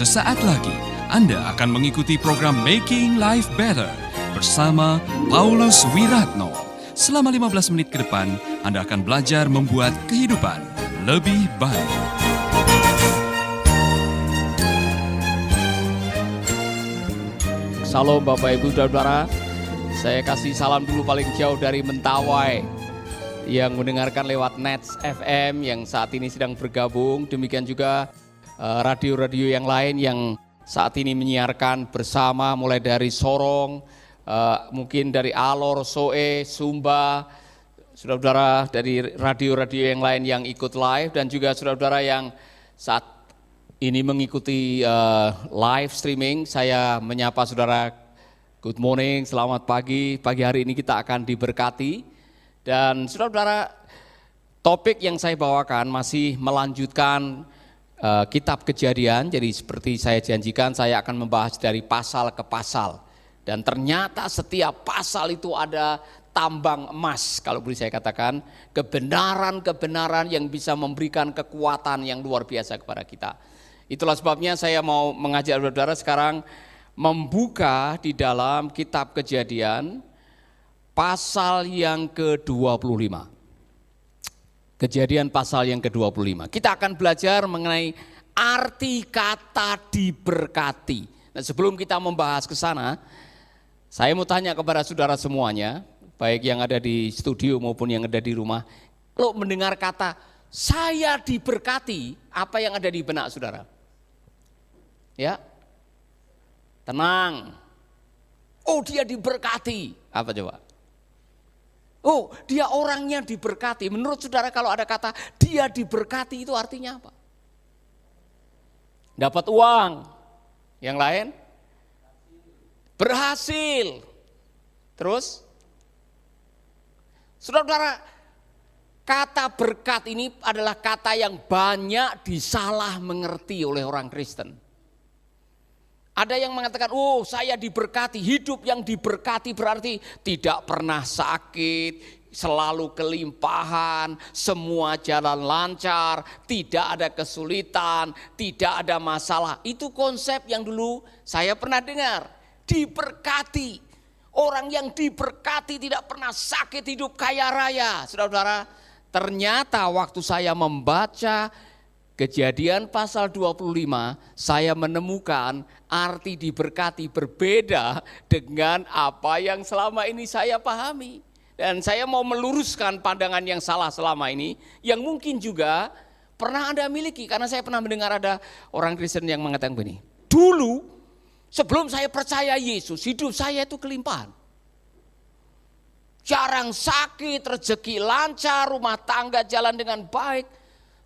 Sesaat lagi Anda akan mengikuti program Making Life Better bersama Paulus Wiratno. Selama 15 menit ke depan, Anda akan belajar membuat kehidupan lebih baik. Salam Bapak Ibu Saudara, saya kasih salam dulu paling jauh dari Mentawai yang mendengarkan lewat Nets FM yang saat ini sedang bergabung. Demikian juga radio-radio yang lain yang saat ini menyiarkan bersama mulai dari Sorong, mungkin dari Alor, Soe, Sumba, saudara-saudara dari radio-radio yang lain yang ikut live dan juga saudara-saudara yang saat ini mengikuti live streaming. Saya menyapa saudara, good morning, selamat pagi. Pagi hari ini kita akan diberkati. Dan saudara-saudara, topik yang saya bawakan masih melanjutkan kitab Kejadian. Jadi seperti saya janjikan, saya akan membahas dari pasal ke pasal. Dan ternyata setiap pasal itu ada tambang emas, kalau boleh saya katakan, kebenaran-kebenaran yang bisa memberikan kekuatan yang luar biasa kepada kita. Itulah sebabnya saya mau mengajak saudara sekarang membuka di dalam kitab Kejadian pasal yang ke-25. Kejadian pasal yang ke-25. Kita akan belajar mengenai arti kata diberkati. Nah, sebelum kita membahas ke sana, saya mau tanya kepada saudara semuanya, baik yang ada di studio maupun yang ada di rumah. Kalau mendengar kata saya diberkati, apa yang ada di benak saudara? Ya, tenang. Oh, dia diberkati. Apa coba? Oh, dia orangnya diberkati. Menurut saudara kalau ada kata dia diberkati itu artinya apa? Dapat uang. Yang lain? Berhasil. Terus? Saudara-saudara, kata berkat ini adalah kata yang banyak disalah mengerti oleh orang Kristen. Ada yang mengatakan, oh saya diberkati, hidup yang diberkati berarti tidak pernah sakit, selalu kelimpahan, semua jalan lancar, tidak ada kesulitan, tidak ada masalah. Itu konsep yang dulu saya pernah dengar, diberkati. Orang yang diberkati tidak pernah sakit, hidup kaya raya. Saudara-saudara, ternyata waktu saya membaca Kejadian pasal 25, saya menemukan arti diberkati berbeda dengan apa yang selama ini saya pahami. Dan saya mau meluruskan pandangan yang salah selama ini, yang mungkin juga pernah Anda miliki. Karena saya pernah mendengar ada orang Kristen yang mengatakan begini, dulu sebelum saya percaya Yesus, hidup saya itu kelimpahan. Jarang sakit, rezeki lancar, rumah tangga jalan dengan baik.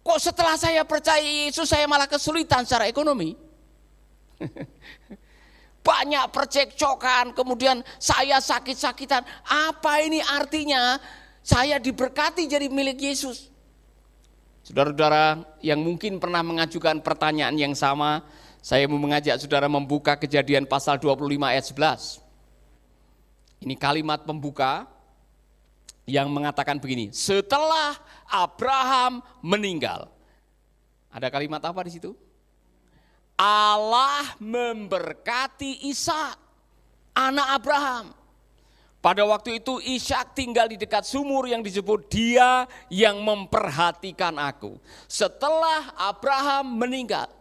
Kok setelah saya percaya Yesus saya malah kesulitan secara ekonomi? Banyak percekcokan, kemudian saya sakit-sakitan. Apa ini artinya saya diberkati jadi milik Yesus? Saudara-saudara yang mungkin pernah mengajukan pertanyaan yang sama, saya mau mengajak saudara membuka Kejadian pasal 25 ayat 11. Ini kalimat pembuka yang mengatakan begini, setelah Abraham meninggal. Ada kalimat apa di situ? Allah memberkati Ishak, anak Abraham. Pada waktu itu Ishak tinggal di dekat sumur yang disebut dia yang memperhatikan aku. Setelah Abraham meninggal,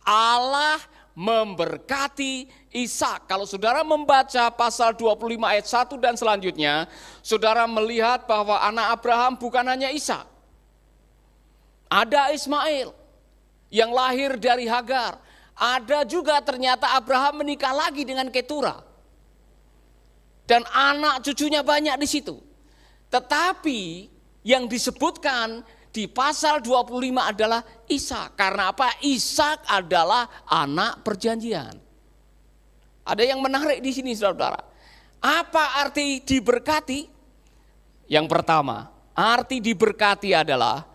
Allah memberkati Ishak. Kalau saudara membaca pasal 25 ayat 1 dan selanjutnya, saudara melihat bahwa anak Abraham bukan hanya Ishak. Ada Ismail yang lahir dari Hagar. Ada juga ternyata Abraham menikah lagi dengan Ketura. Dan anak cucunya banyak di situ. Tetapi yang disebutkan di pasal 25 adalah Ishak. Karena apa? Ishak adalah anak perjanjian. Ada yang menarik di sini saudara-saudara. Apa arti diberkati? Yang pertama, arti diberkati adalah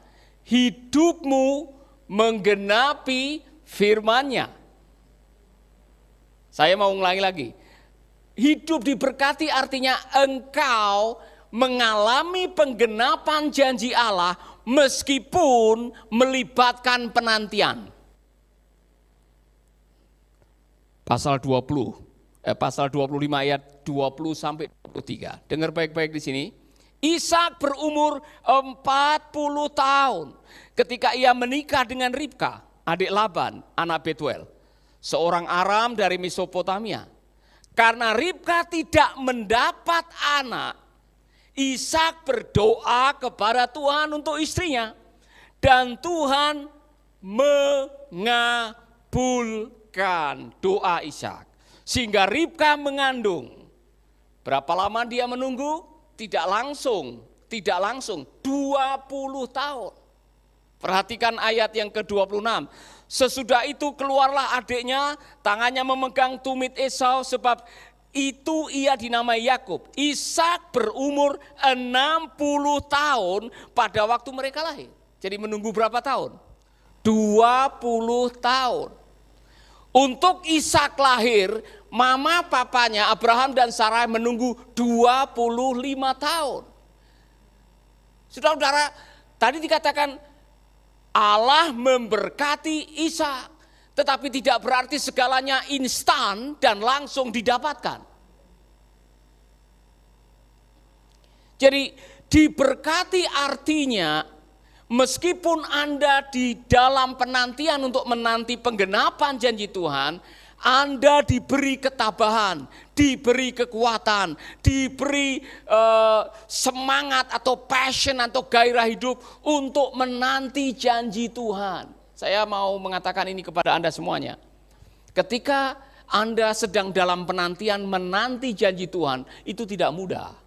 hidupmu menggenapi firman-Nya. Saya mau ulangi lagi. Hidup diberkati artinya engkau mengalami penggenapan janji Allah meskipun melibatkan penantian. pasal 25 ayat 20 sampai 23. Dengar baik-baik di sini. Ishak berumur 40 tahun ketika ia menikah dengan Ribka, adik Laban, anak Betuel, seorang Aram dari Mesopotamia. Karena Ribka tidak mendapat anak, Ishak berdoa kepada Tuhan untuk istrinya. Dan Tuhan mengabulkan doa Ishak. Sehingga Ribka mengandung. Berapa lama dia menunggu? Tidak langsung 20 tahun. Perhatikan ayat yang ke-26. Sesudah itu keluarlah adiknya, tangannya memegang tumit Esau, sebab itu ia dinamai Yakub. Ishak berumur 60 tahun pada waktu mereka lahir. Jadi menunggu berapa tahun? 20 tahun. Untuk Ishak lahir, mama papanya Abraham dan Sarai menunggu 25 tahun. Saudara-saudara, tadi dikatakan Allah memberkati Ishak, tetapi tidak berarti segalanya instan dan langsung didapatkan. Jadi diberkati artinya meskipun Anda di dalam penantian untuk menanti penggenapan janji Tuhan, Anda diberi ketabahan, diberi kekuatan, diberi semangat atau passion atau gairah hidup untuk menanti janji Tuhan. Saya mau mengatakan ini kepada Anda semuanya. Ketika Anda sedang dalam penantian menanti janji Tuhan, itu tidak mudah.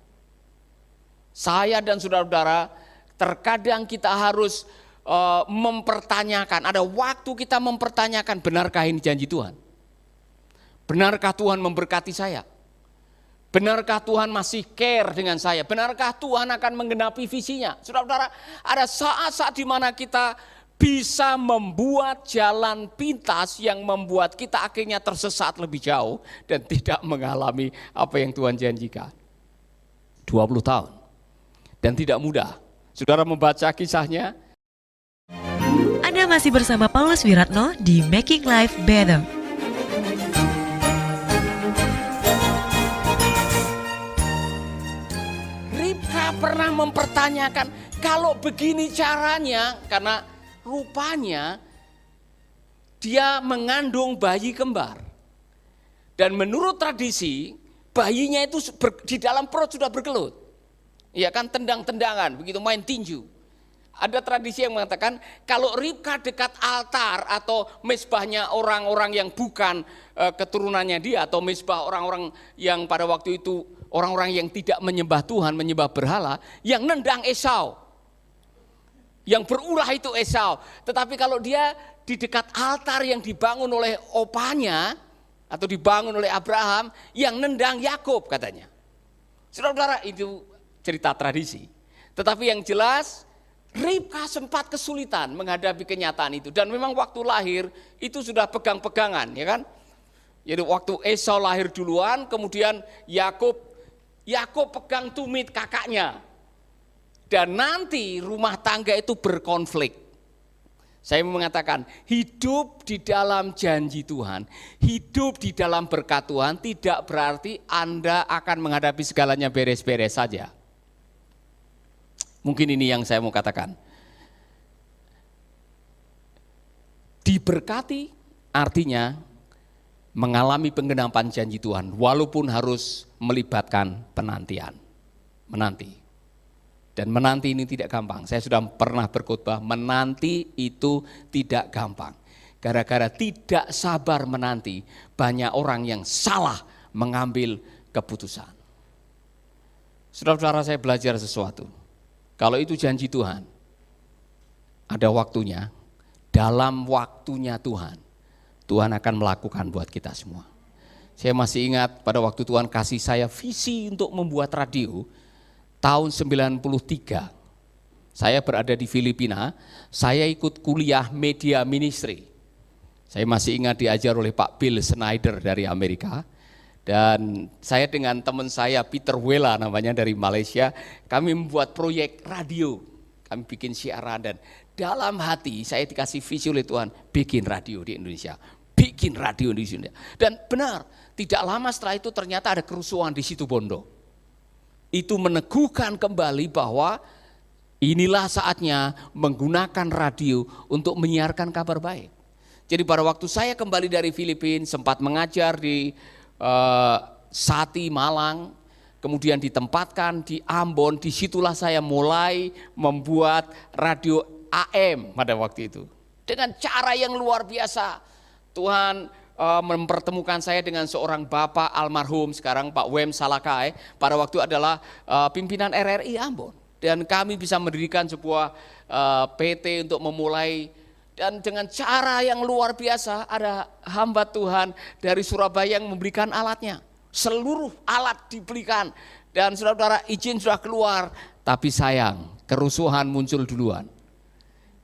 Saya dan saudara-saudara, terkadang kita harus mempertanyakan, ada waktu kita mempertanyakan, benarkah ini janji Tuhan? Benarkah Tuhan memberkati saya? Benarkah Tuhan masih care dengan saya? Benarkah Tuhan akan menggenapi visinya? Saudara-saudara, ada saat-saat di mana kita bisa membuat jalan pintas yang membuat kita akhirnya tersesat lebih jauh dan tidak mengalami apa yang Tuhan janjikan. 20 tahun. Dan tidak mudah. Saudara membaca kisahnya. Anda masih bersama Paulus Wiratno di Making Life Better. Ribka pernah mempertanyakan, kalau begini caranya, karena rupanya dia mengandung bayi kembar. Dan menurut tradisi, bayinya itu di dalam perut sudah bergelut. Ya kan, tendang-tendangan, begitu main tinju. Ada tradisi yang mengatakan kalau Ribka dekat altar atau mezbahnya orang-orang yang bukan keturunannya dia, atau mezbah orang-orang yang pada waktu itu orang-orang yang tidak menyembah Tuhan, menyembah berhala, yang nendang Esau. Yang berulah itu Esau. Tetapi kalau dia di dekat altar yang dibangun oleh opanya atau dibangun oleh Abraham, yang nendang Yakub katanya. Saudara-saudara, itu cerita tradisi. Tetapi yang jelas Ribka sempat kesulitan menghadapi kenyataan itu. Dan memang waktu lahir itu sudah pegang-pegangan, ya kan? Jadi waktu Esau lahir duluan, kemudian Yakub pegang tumit kakaknya. Dan nanti rumah tangga itu berkonflik. Saya mengatakan hidup di dalam janji Tuhan, hidup di dalam berkat Tuhan tidak berarti Anda akan menghadapi segalanya beres-beres saja. Mungkin ini yang saya mau katakan. Diberkati artinya mengalami penggenapan janji Tuhan walaupun harus melibatkan penantian. Menanti. Dan menanti ini tidak gampang. Saya sudah pernah berkhotbah, menanti itu tidak gampang. Gara-gara tidak sabar menanti, banyak orang yang salah mengambil keputusan. Saudara-saudara, saya belajar sesuatu. Kalau itu janji Tuhan, ada waktunya, dalam waktunya Tuhan, Tuhan akan melakukan buat kita semua. Saya masih ingat pada waktu Tuhan kasih saya visi untuk membuat radio, tahun 93, saya berada di Filipina, saya ikut kuliah media ministry. Saya masih ingat diajar oleh Pak Bill Snyder dari Amerika. Dan saya dengan teman saya Peter Wela namanya dari Malaysia, kami membuat proyek radio. Kami bikin siaran dan dalam hati saya dikasih visi oleh Tuhan, bikin radio di Indonesia. bikin radio di sini. Dan benar, tidak lama setelah itu ternyata ada kerusuhan di Situbondo. Itu meneguhkan kembali bahwa inilah saatnya menggunakan radio untuk menyiarkan kabar baik. Jadi pada waktu saya kembali dari Filipina, sempat mengajar di Sati, Malang, kemudian ditempatkan di Ambon, disitulah saya mulai membuat radio AM pada waktu itu. Dengan cara yang luar biasa, Tuhan mempertemukan saya dengan seorang bapak almarhum, sekarang Pak Wem Salakai, pada waktu adalah pimpinan RRI Ambon. Dan kami bisa mendirikan sebuah PT untuk memulai. Dan dengan cara yang luar biasa ada hamba Tuhan dari Surabaya yang memberikan alatnya. Seluruh alat dibelikan dan saudara-saudara izin sudah keluar. Tapi sayang kerusuhan muncul duluan.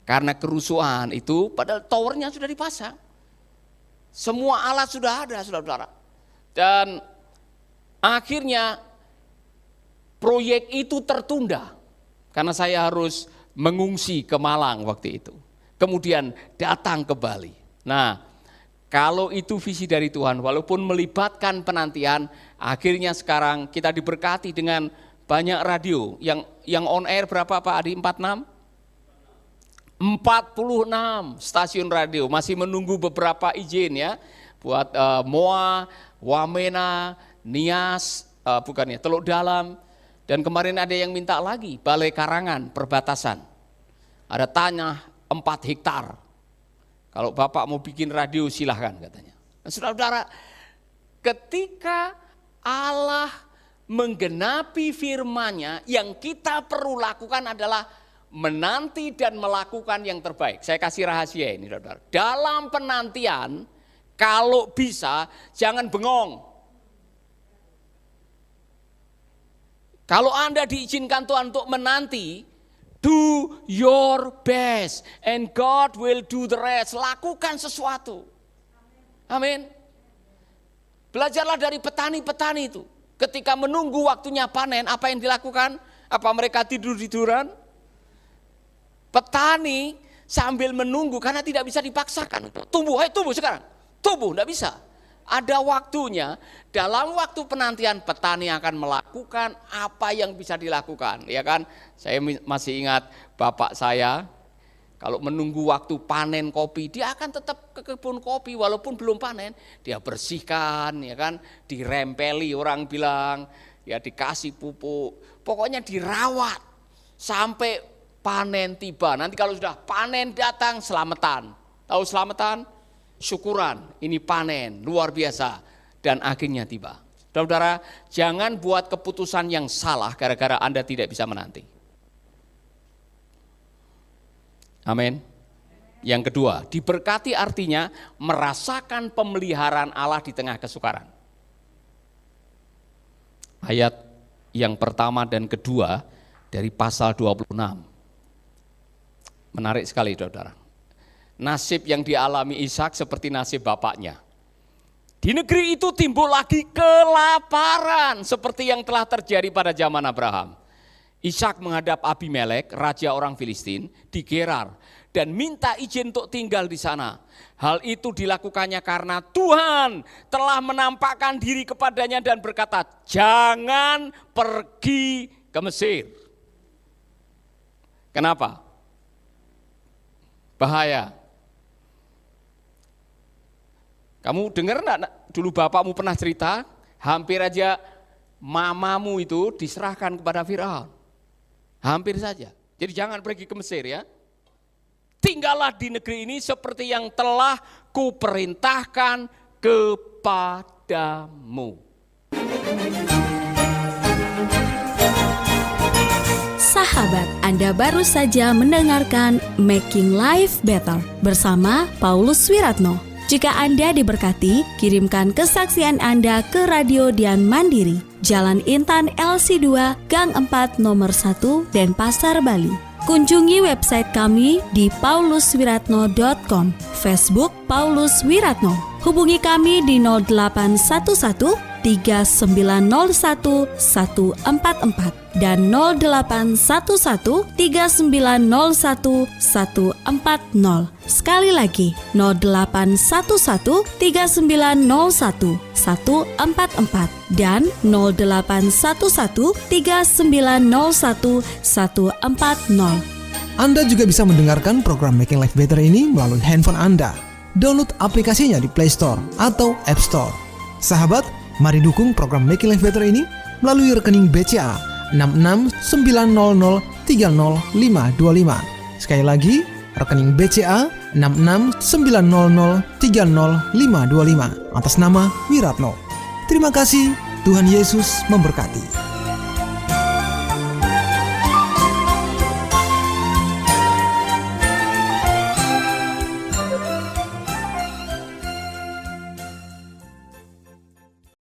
Karena kerusuhan itu padahal towernya sudah dipasang. Semua alat sudah ada saudara-saudara. Dan akhirnya proyek itu tertunda. Karena saya harus mengungsi ke Malang waktu itu. Kemudian datang ke Bali. Nah, kalau itu visi dari Tuhan, walaupun melibatkan penantian, akhirnya sekarang kita diberkati dengan banyak radio. Yang on air berapa Pak Adi? 46 stasiun radio. Masih menunggu beberapa izin ya. Buat MOA, Wamena, Nias, Teluk Dalam. Dan kemarin ada yang minta lagi, Balai Karangan, perbatasan. Ada tanah 4 hektar. Kalau Bapak mau bikin radio silahkan katanya. Nah, saudara-saudara, ketika Allah menggenapi firman-Nya, yang kita perlu lakukan adalah menanti dan melakukan yang terbaik. Saya kasih rahasia ini, saudara. Dalam penantian, kalau bisa jangan bengong. Kalau Anda diizinkan Tuhan untuk menanti, do your best and God will do the rest. Lakukan sesuatu. Amin. Belajarlah dari petani-petani itu. Ketika menunggu waktunya panen, apa yang dilakukan? Apa mereka tidur-tiduran? Petani sambil menunggu karena tidak bisa dipaksakan. Tumbuh sekarang. Tumbuh, tidak bisa. Ada waktunya, dalam waktu penantian petani akan melakukan apa yang bisa dilakukan, ya kan? Saya masih ingat bapak saya, kalau menunggu waktu panen kopi, dia akan tetap ke kebun kopi walaupun belum panen, dia bersihkan, ya kan? Dirempeli orang bilang, ya dikasih pupuk, pokoknya dirawat sampai panen tiba. Nanti kalau sudah panen datang, selamatan. Tahu selamatan? Syukuran, ini panen, luar biasa, dan akhirnya tiba. Saudara-saudara, jangan buat keputusan yang salah gara-gara Anda tidak bisa menanti. Amin. Yang kedua, diberkati artinya merasakan pemeliharaan Allah di tengah kesukaran. Ayat yang pertama dan kedua dari pasal 26. Menarik sekali, saudara. Nasib yang dialami Ishak seperti nasib bapaknya. Di negeri itu timbul lagi kelaparan seperti yang telah terjadi pada zaman Abraham. Ishak menghadap Abimelek, raja orang Filistin, di Gerar dan minta izin untuk tinggal di sana. Hal itu dilakukannya karena Tuhan telah menampakkan diri kepadanya dan berkata, jangan pergi ke Mesir. Kenapa? Bahaya. Kamu dengar enggak dulu bapakmu pernah cerita, hampir aja mamamu itu diserahkan kepada Firaun. Hampir saja. Jadi jangan pergi ke Mesir ya. Tinggallah di negeri ini seperti yang telah kuperintahkan kepadamu. Sahabat, Anda baru saja mendengarkan Making Life Better bersama Paulus Wiratno. Jika Anda diberkati, kirimkan kesaksian Anda ke Radio Dian Mandiri, Jalan Intan LC2, Gang 4 Nomor 1, Denpasar, Bali. Kunjungi website kami di pauluswiratno.com, Facebook Paulus Wiratno. Hubungi kami di 0811 0811-3901-144 dan 0811-3901-140. Sekali lagi 0811-3901-144 dan 0811-3901-140. Anda juga bisa mendengarkan program Making Life Better ini melalui handphone Anda. Download aplikasinya di Play Store atau App Store. Sahabat, mari dukung program Making Life Better ini melalui rekening BCA 6690300525. Sekali lagi, rekening BCA 6690300525 atas nama Wiratno. Terima kasih, Tuhan Yesus memberkati.